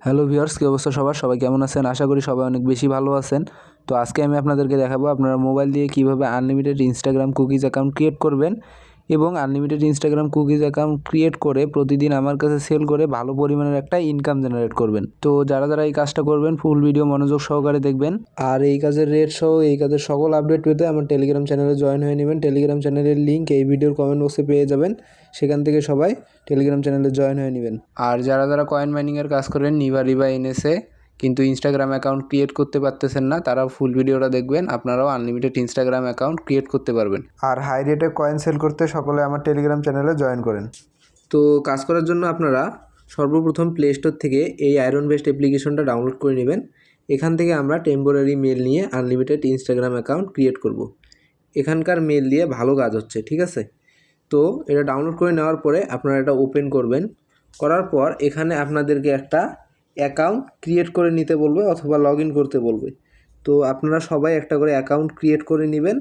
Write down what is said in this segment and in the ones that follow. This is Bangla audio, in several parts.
হ্যালো ভিউয়ার্স, কী অবস্থা সবার? সবাই কেমন আছেন? আশা করি সবাই অনেক বেশি ভালো আছেন। তো আজকে আমি আপনাদেরকে দেখাবো আপনারা মোবাইল দিয়ে কীভাবে unlimited Instagram cookies account create করবেন এবং unlimited Instagram cookies account create করে প্রতিদিন আমার কাছে সেল করে ভালো পরিমাণের একটা ইনকাম জেনারেট করবেন। তো যারা এই কাজটা করবেন ফুল ভিডিও মনোযোগ সহকারে দেখবেন। আর এই কাজের রেট সহ এই কাজের সকল আপডেট পেতে আমার টেলিগ্রাম চ্যানেলে জয়েন হয়ে নেবেন। টেলিগ্রাম চ্যানেলের লিঙ্ক এই ভিডিওর কমেন্ট বক্সে পেয়ে যাবেন। সেখান থেকে সবাই টেলিগ্রাম চ্যানেলে জয়েন হয়ে নেবেন। আর যারা কয়েন মাইনিংয়ের কাজ করেন রিবা এনএসএ কিন্তু ইনস্টাগ্রাম অ্যাকাউন্ট ক্রিয়েট করতে পারতেছেন না, তারাও ফুল ভিডিওটা দেখবেন, আপনারাও আনলিমিটেড ইনস্টাগ্রাম অ্যাকাউন্ট ক্রিয়েট করতে পারবেন। আর হাই রেটে কয়েন সেল করতে সকলে আমার টেলিগ্রাম চ্যানেলে জয়েন করেন। তো কাজ করার জন্য আপনারা সর্বপ্রথম প্লে স্টোর থেকে এই আয়রন বেস্ট অ্যাপ্লিকেশনটা ডাউনলোড করে নেবেন। এখান থেকে আমরা টেম্পোরারি মেল নিয়ে আনলিমিটেড ইনস্টাগ্রাম অ্যাকাউন্ট ক্রিয়েট করব। এখানকার মেল দিয়ে ভালো কাজ হচ্ছে, ঠিক আছে? তো এটা ডাউনলোড করে নেওয়ার পরে আপনারা এটা ওপেন করবেন। করার পর এখানে আপনাদেরকে একটা অ্যাকাউন্ট ক্রিয়েট করে নিতে বলবে অথবা লগ ইন করতে বলবে। তো আপনারা সবাই একটা করে অ্যাকাউন্ট ক্রিয়েট করে নেবেন।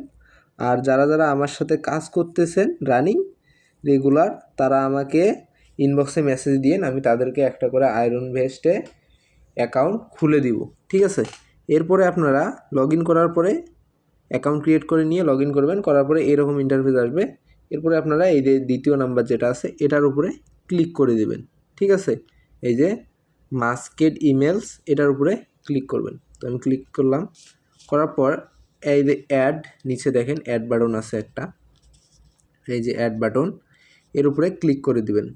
আর যারা আমার সাথে কাজ করতেছেন রানিং রেগুলার, তারা আমাকে ইনবক্সে মেসেজ দিন, আমি তাদেরকে একটা করে আয়রন ভেস্টে অ্যাকাউন্ট খুলে দিব, ঠিক আছে? এরপরে আপনারা লগ ইন করার পরে অ্যাকাউন্ট ক্রিয়েট করে নিয়ে লগ ইন করবেন। করার পরে এরকম ইন্টারফেস আসবে। এরপরে আপনারা এই যে দ্বিতীয় নাম্বার যেটা আছে এটার উপরে ক্লিক করে দেবেন, ঠিক আছে? এই যে মাস্কেড ইমেলস, এটার উপরে ক্লিক করবেন। তো আমি ক্লিক করলাম। করার পর এই যে অ্যাড, নিচে দেখেন অ্যাড বাটন আছে একটা, এই যে অ্যাড বাটন, এর উপরে ক্লিক করে দিবেন।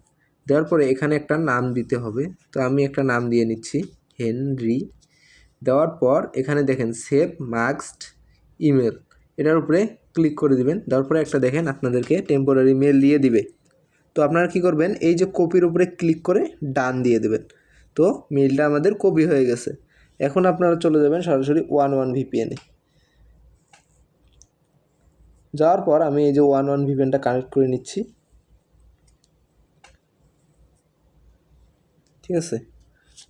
দেওয়ার পরে এখানে একটা নাম দিতে হবে। তো আমি একটা নাম দিয়ে নিচ্ছি, হেনরি। দেওয়ার পর এখানে দেখেন সেভ মাস্কড ইমেল, এটার উপরে ক্লিক করে দিবেন। দেওয়ার পরে একটা দেখেন আপনাদেরকে টেম্পোরারি মেল দিয়ে দিবে। তো আপনারা কী করবেন, এই যে কপির উপরে ক্লিক করে ডান দিয়ে দেবেন। তো মেলটা আমাদের কপি হয়ে গেছে। এখন আপনারা চলে যাবেন সরাসরি 11 VPN-এ। যাওয়ার পর আমি এই যে 11 VPN-টা কানেক্ট করে নিচ্ছি, ঠিক আছে?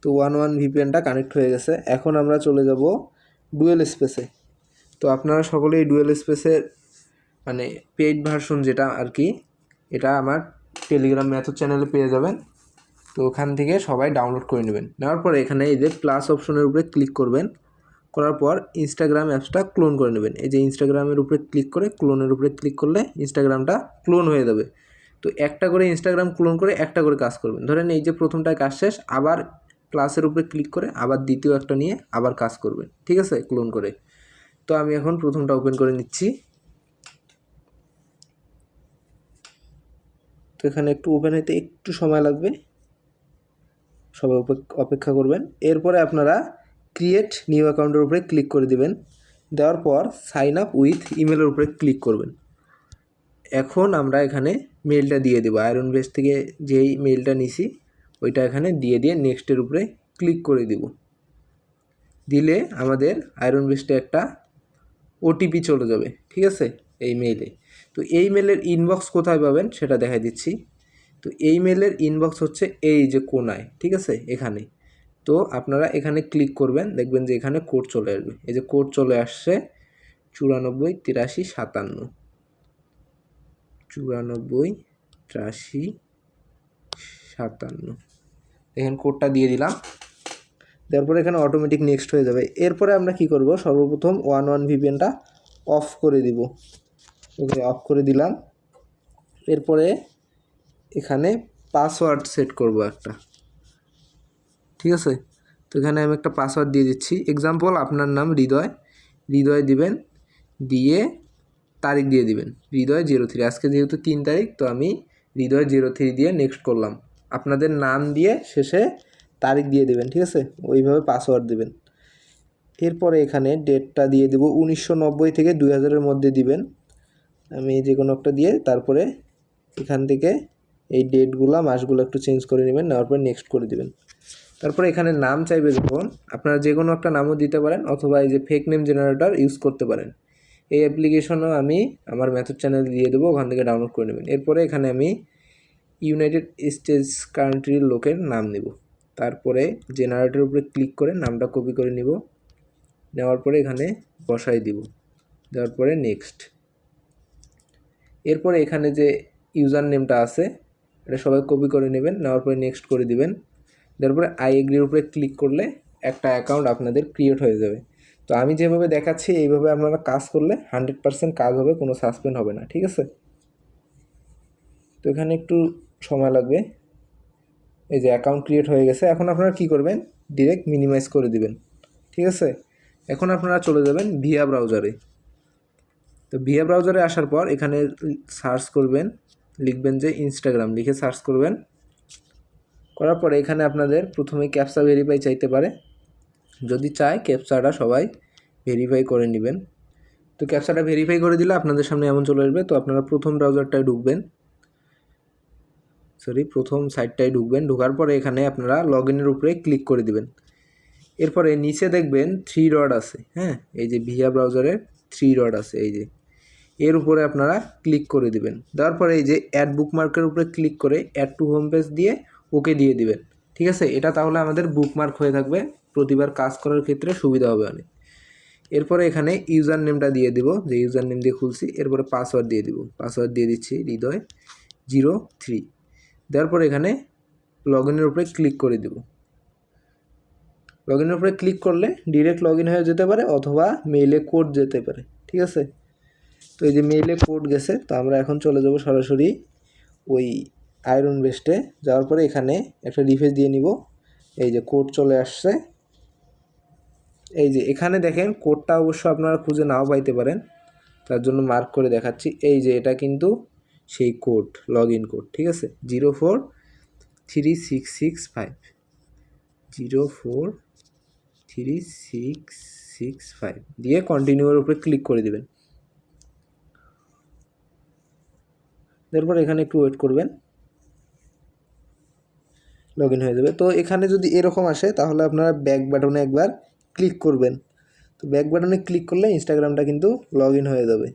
তো 11 VPN-টা কানেক্ট হয়ে গেছে। এখন আমরা চলে যাব ডুয়েল স্পেসে। তো আপনারা সকলেই ডুয়েল স্পেসের মানে পেইড ভার্সন যেটা আর কি, এটা আমার টেলিগ্রাম মেথড চ্যানেলে পেয়ে যাবেন। তো ওখান থেকে সবাই ডাউনলোড করে নেবেন। নেওয়ার পরে এখানে এই যে প্লাস অপশনের উপরে ক্লিক করবেন। করার পর ইনস্টাগ্রাম অ্যাপসটা ক্লোন করে নেবেন। এই যে ইনস্টাগ্রামের উপরে ক্লিক করে ক্লোনের উপরে ক্লিক করলে ইনস্টাগ্রামটা ক্লোন হয়ে যাবে। তো একটা করে ইনস্টাগ্রাম ক্লোন করে একটা করে কাজ করবেন। ধরেন এই যে প্রথমটায় কাজ শেষ, আবার প্লাসের উপরে ক্লিক করে আবার দ্বিতীয় একটা নিয়ে আবার কাজ করবেন, ঠিক আছে? ক্লোন করে। তো আমি এখন প্রথমটা ওপেন করে নিচ্ছি। তো এখানে একটু ওপেন হতে একটু সময় লাগবে, সবাই অপেক্ষা করবেন। এরপরে আপনারা ক্রিয়েট নিউ অ্যাকাউন্টের উপরে ক্লিক করে দিবেন। দেওয়ার পর সাইন আপ উইথ ইমেলের উপরে ক্লিক করবেন। এখন আমরা এখানে মেলটা দিয়ে দেবো, আয়রন বেস থেকে যেই মেলটা নিছি ওইটা এখানে দিয়ে নেক্সটের উপরে ক্লিক করে দিব। দিলে আমাদের আয়রন বেসটা একটা ওটিপি চলে যাবে, ঠিক আছে, এই মেইলে। তো এই মেলের ইনবক্স কোথায় পাবেন সেটা দেখাই দিচ্ছি। তো এই মেলের ইনবক্স হচ্ছে এই যে কোনায়, ঠিক আছে, এখানে। তো আপনারা এখানে ক্লিক করবেন, দেখবেন যে এখানে কোড চলে আসবে। এই যে কোড চলে আসছে 94 83 57, 94 83 57। দেখেন কোডটা দিয়ে দিলাম। তারপরে এখানে অটোমেটিক নেক্সট হয়ে যাবে। এরপরে আমরা কি করব, সর্বপ্রথম 11 VPN-টা অফ করে দিব। ওকে, অফ করে দিলাম। এরপরে এখানে পাসওয়ার্ড সেট করব একটা, ঠিক আছে? তো এখানে আমি একটা পাসওয়ার্ড দিয়ে দিচ্ছি। এক্সাম্পল আপনার নাম হৃদয় দিবেন, দিয়ে তারিখ দিয়ে দিবেন হৃদয় 03। আজকে যেহেতু 3 তারিখ, তো আমি হৃদয় 03 দিয়ে নেক্সট করলাম। আপনাদের নাম দিয়ে শেষে তারিখ দিয়ে দেবেন, ঠিক আছে? ওইভাবে পাসওয়ার্ড দেবেন। এরপরে এখানে ডেটটা দিয়ে দেবো 1990 থেকে 2000-এর মধ্যে দিবেন। আমি যে কোনো একটা দিয়ে তারপরে এখান থেকে এই ডেটগুলো মাসগুলো একটু চেঞ্জ করে নেবেন, নেওয়ার পর নেক্সট করে দিবেন। তারপরে এখানে নাম চাইবে যখন, আপনারা যে কোনো একটা নামও দিতে পারেন অথবা এই যে ফেক নেম জেনারেটর ইউজ করতে পারেন। এই অ্যাপ্লিকেশনও আমি আমার মেথড চ্যানেলে দিয়ে দেবো, ওখান থেকে ডাউনলোড করে নেবেন। এরপরে এখানে আমি ইউনাইটেড স্টেটস কান্ট্রির লোকের নাম নেব। তারপরে জেনারেটরের উপরে ক্লিক করে নামটা কপি করে নিব, নেওয়ার পরে এখানে বসাই দিব, দেওয়ার পরে নেক্সট। এরপরে এখানে যে ইউজার নেমটা আছে এটা সবাই কপি করে নেবেন, নেওয়ার পরে নেক্সট করে দিবেন। তারপরে আই এগ্রির উপরে ক্লিক করলে একটা অ্যাকাউন্ট আপনাদের ক্রিয়েট হয়ে যাবে। তো আমি যেভাবে দেখাচ্ছি এইভাবে আপনারা কাজ করলে 100% কাজ হবে, কোনো সাসপেন্ড হবে না, ঠিক আছে। তো এখানে একটু সময় লাগবে। এই যে অ্যাকাউন্ট ক্রিয়েট হয়ে গেছে। এখন আপনারা কি করবেন, ডিরেক্ট মিনিমাইজ করে দিবেন, ঠিক আছে। এখন আপনারা চলে যাবেন ভিয়া ব্রাউজারে। তো ভিয়া ব্রাউজারে আসার পর এখানে সার্চ করবেন, লিখবেন যে ইনস্টাগ্রাম, লিখে সার্চ করবেন। করার পরে এখানে আপনাদের প্রথমে ক্যাপচা ভেরিফাই চাইতে পারে, যদি চায় ক্যাপচাটা সবাই ভেরিফাই করে নেবেন। তো ক্যাপচাটা ভেরিফাই করে দিলে আপনাদের সামনে এমন চলে আসবে। তো আপনারা প্রথম ব্রাউজারটায় ঢুকবেন, প্রথম সাইটটায় ঢুকবেন। ঢোকার পরে এখানে আপনারা লগ ইনের উপরে ক্লিক করে দিবেন। এরপরে নিচে দেখবেন 3 ডট আছে, হ্যাঁ, এই যে ভিয়া ব্রাউজারের 3 ডট আছে, এই যে এর উপরে আপনারা ক্লিক করে দিবেন। দেওয়ার পরে এই যে অ্যাড বুকমার্কের উপরে ক্লিক করে অ্যাড টু হোম পেজ দিয়ে ওকে দিয়ে দিবেন, ঠিক আছে। এটা তাহলে আমাদের বুকমার্ক হয়ে থাকবে, প্রতিবার কাজ করার ক্ষেত্রে সুবিধা হবে অনেক। এরপরে এখানে ইউজার নেমটা দিয়ে দিব, যে ইউজার নেম দিয়ে খুলছি। এরপরে পাসওয়ার্ড দিয়ে দিব, পাসওয়ার্ড দিয়ে দিচ্ছি হৃদয়03। দেওয়ার পরে এখানে লগ ইনের উপরে ক্লিক করে দেব। লগ ইনের উপরে ক্লিক করলে ডিরেক্ট লগ ইন হয়ে যেতে পারে, অথবা মেইলে কোড যেতে পারে, ঠিক আছে। তো এই যে মেইলে কোড গেছে, তো আমরা এখন চলে যাব সরাসরি ওই আয়রন বেস্টে। যাওয়ার পরে এখানে একটা রিফ্রেশ দিয়ে নিব। এই যে কোড চলে আসছে। এই যে এখানে দেখেন কোডটা অবশ্য আপনারা খুঁজে নাও পাইতে পারেন, তার জন্য মার্ক করে দেখাচ্ছি। এই যে এটা কিন্তু সেই কোড, লগ ইন কোড, ঠিক আছে, 043665, 043665 দিয়ে কন্টিনিউর উপরে ক্লিক করে দেবেন। তারপর এখানে একটু ওয়েট করবেন, লগ ইন হয়ে যাবে। তো এখানে যদি এরকম আসে তাহলে আপনারা ব্যাক বাটনে একবার ক্লিক করবেন। তো ব্যাক বাটনে ক্লিক করলে ইনস্টাগ্রামটা কিন্তু লগ ইন হয়ে যাবে।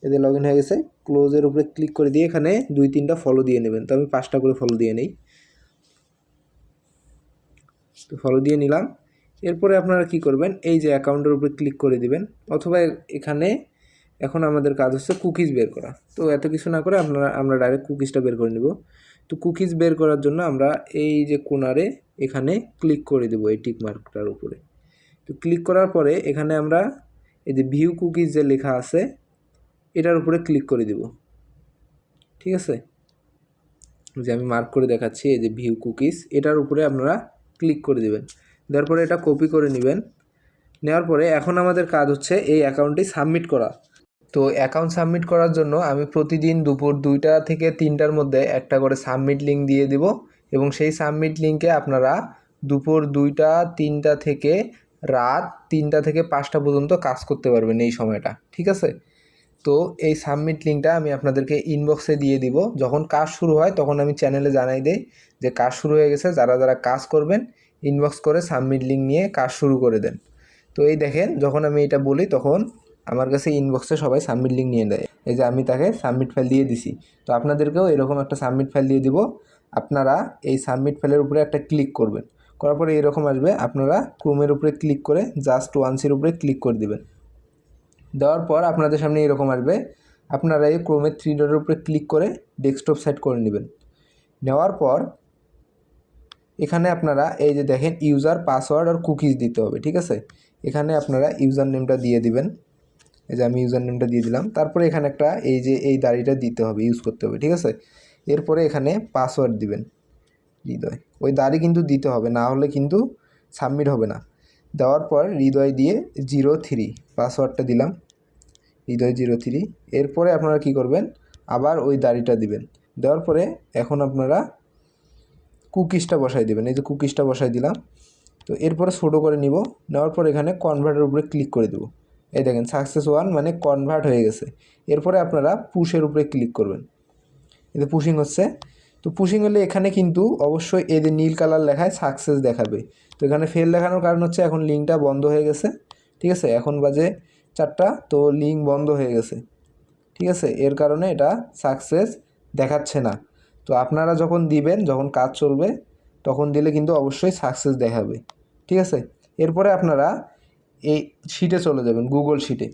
এতে লগ ইন হয়ে গেছে। ক্লোজের উপরে ক্লিক করে দিয়ে এখানে 2-3টা ফলো দিয়ে নেবেন। তো আমি 5টা করে ফলো দিয়ে নেই। তো ফলো দিয়ে নিলাম। এরপরে আপনারা কি করবেন, এই যে অ্যাকাউন্টের উপরে ক্লিক করে দিবেন, অথবা এখানে এখন আমাদের কাজ হচ্ছে কুকিজ বের করা। তো এত কিছু না করে আমরা ডাইরেক্ট কুকিজটা বের করে নেব। তো কুকিজ বের করার জন্য আমরা এই যে কোণারে এখানে ক্লিক করে দেব, এই টিক মার্কটার উপরে। তো ক্লিক করার পরে এখানে আমরা এই যে ভিউ কুকিজ যে লেখা আছে এটার উপরে ক্লিক করে দেব, ঠিক আছে। যে আমি মার্ক করে দেখাচ্ছি, এই যে ভিউ কুকিজ, এটার উপরে আপনারা ক্লিক করে দেবেন। দেওয়ার পরে এটা কপি করে নেবেন। নেওয়ার পরে এখন আমাদের কাজ হচ্ছে এই অ্যাকাউন্টটি সাবমিট করা। তো অ্যাকাউন্ট সাবমিট করার জন্য আমি প্রতিদিন দুপুর 2টা থেকে 3টার মধ্যে একটা করে সাবমিট লিঙ্ক দিয়ে দিব, এবং সেই সাবমিট লিঙ্কে আপনারা দুপুর 2টা 3টা থেকে রাত 3টা থেকে 5টা পর্যন্ত কাজ করতে পারবেন এই সময়টা, ঠিক আছে। তো এই সাবমিট লিঙ্কটা আমি আপনাদেরকে ইনবক্সে দিয়ে দিব। যখন কাজ শুরু হয় তখন আমি চ্যানেলে জানাই দেই যে কাজ শুরু হয়ে গেছে, যারা যারা কাজ করবেন ইনবক্স করে সাবমিট লিঙ্ক নিয়ে কাজ শুরু করে দেন। তো এই দেখেন, যখন আমি এটা বলি তখন আমার কাছে ইনবক্সে সবাই সাবমিট লিঙ্ক নিয়ে দেয়। এই যে আমি তাকে সাবমিট ফাইল দিয়ে দিছি। তো আপনাদেরকেও এরকম একটা সাবমিট ফাইল দিয়ে দিব। আপনারা এই সাবমিট ফাইলের উপরে একটা ক্লিক করবেন, করার পরে এরকম আসবে। আপনারা ক্রোমের উপরে ক্লিক করে জাস্ট ওয়ান্সের উপরে ক্লিক করে দিবেন। দেওয়ার পর আপনাদের সামনে এরকম আসবে। আপনারা এই ক্রোমের 3 ডটের উপরে ক্লিক করে ডেস্কটপ সেট করে নেবেন। নেওয়ার পর এখানে আপনারা এই যে দেখেন ইউজার, পাসওয়ার্ড আর কুকিজ দিতে হবে, ঠিক আছে। এখানে আপনারা ইউজার নেমটা দিয়ে দিবেন। এই যে আমি ইউজার নেমটা দিয়ে দিলাম। তারপরে এখানে একটা এই যে এই দাড়িটা দিতে হবে, ইউজ করতে হবে, ঠিক আছে। এরপরে এখানে পাসওয়ার্ড দিবেন হৃদয়, ওই দাড়ি কিন্তু দিতে হবে, না হলে কিন্তু সাবমিট হবে না। দেওয়ার পর হৃদয় দিয়ে 03 পাসওয়ার্ডটা দিলাম, হৃদয়03। এরপরে আপনারা কি করবেন, আবার ওই দাড়িটা দিবেন। দেওয়ার পরে এখন আপনারা কুকিজটা বসাই দেবেন। এই যে কুকিজটা বসাই দিলাম। তো এরপরে ছোটো করে নিব। নেওয়ার পর এখানে কনভার্টের উপরে ক্লিক করে দেবো। এই দেখেন সাকসেস 1 মানে কনভার্ট হয়ে গেছে। এরপরে আপনারা পুশের উপরে ক্লিক করবেন। এতে পুশিং হচ্ছে। তো পুশিং হলে এখানে কিন্তু অবশ্যই এই যে নীল কালার লেখায় সাকসেস দেখাবে। তো এখানে ফেল দেখানোর কারণ হচ্ছে এখন লিঙ্কটা বন্ধ হয়ে গেছে, ঠিক আছে। এখন বাজে 4টা, তো লিঙ্ক বন্ধ হয়ে গেছে, ঠিক আছে। এর কারণে এটা সাকসেস দেখাচ্ছে না। তো আপনারা যখন দিবেন, যখন কাজ চলবে তখন দিলে কিন্তু অবশ্যই সাকসেস দেখাবে, ঠিক আছে। এরপরে আপনারা এই শিটে চলে যাবেন, গুগল শিটে।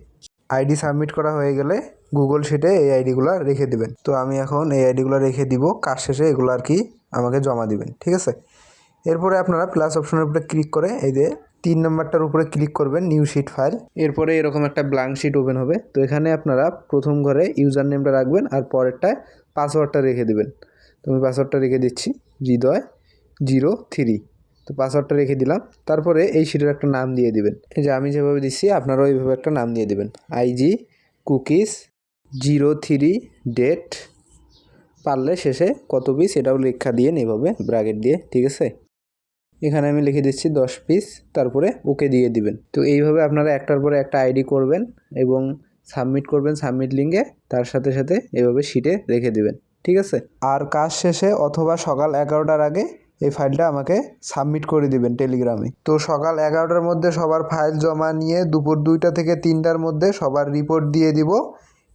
আইডি সাবমিট করা হয়ে গেলে গুগল শিটে এই আইডিগুলো রেখে দিবেন। তো আমি এখন এই আইডিগুলো রেখে দিব, কাজ শেষে এগুলো আর কি আমাকে জমা দিবেন, ঠিক আছে। এরপরে আপনারা প্লাস অপশনের উপরে ক্লিক করে এই যে 3 নম্বরটার উপরে ক্লিক করবেন, নিউ শিট ফাইল। এরপরে এরকম একটা ব্ল্যাঙ্ক শিট ওপেন হবে। তো এখানে আপনারা প্রথম ঘরে ইউজার নেমটা রাখবেন আর পরেরটায় পাসওয়ার্ডটা রেখে দেবেন। তো আমি পাসওয়ার্ডটা রেখে দিচ্ছি হৃদয়03। তো পাসওয়ার্ডটা রেখে দিলাম। তারপরে এই শিটের একটা নাম দিয়ে দিবেন। এই যে আমি যেভাবে দিচ্ছি আপনারাও এইভাবে একটা নাম দিয়ে দিবেন, আইজি কুকিজ 03 ডেট, পারলে শেষে কত পিস এটাও লেখা দিয়ে এইভাবে ব্র্যাকেট দিয়ে, ঠিক আছে। এখানে আমি লিখে দিচ্ছি 10 পিস, তারপরে ওকে দিয়ে দিবেন। তো এইভাবে আপনারা একটার পরে একটা আইডি করবেন এবং সাবমিট করবেন সাবমিট লিঙ্কে, তার সাথে সাথে এভাবে শিটে রেখে দিবেন, ঠিক আছে। আর কাজ শেষে অথবা সকাল 11টার আগে এই ফাইলটা আমাকে সাবমিট করে দিবেন টেলিগ্রামে। তো সকাল 11টার মধ্যে সবার ফাইল জমা নিয়ে দুপুর 2টা থেকে 3টার মধ্যে সবার রিপোর্ট দিয়ে দিব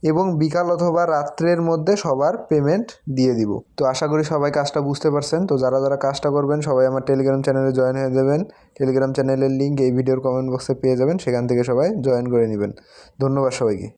এবং বিকাল অথবা রাত্রের মধ্যে সবার পেমেন্ট দিয়ে দিব। তো আশা করি সবাই কাজটা বুঝতে পারছেন। তো যারা যারা কাজটা করবেন সবাই আমার টেলিগ্রাম চ্যানেলে জয়েন হয়ে যাবেন। টেলিগ্রাম চ্যানেলের লিঙ্ক এই ভিডিওর কমেন্ট বক্সে পেয়ে যাবেন, সেখান থেকে সবাই জয়েন করে নেবেন। ধন্যবাদ সবাইকে।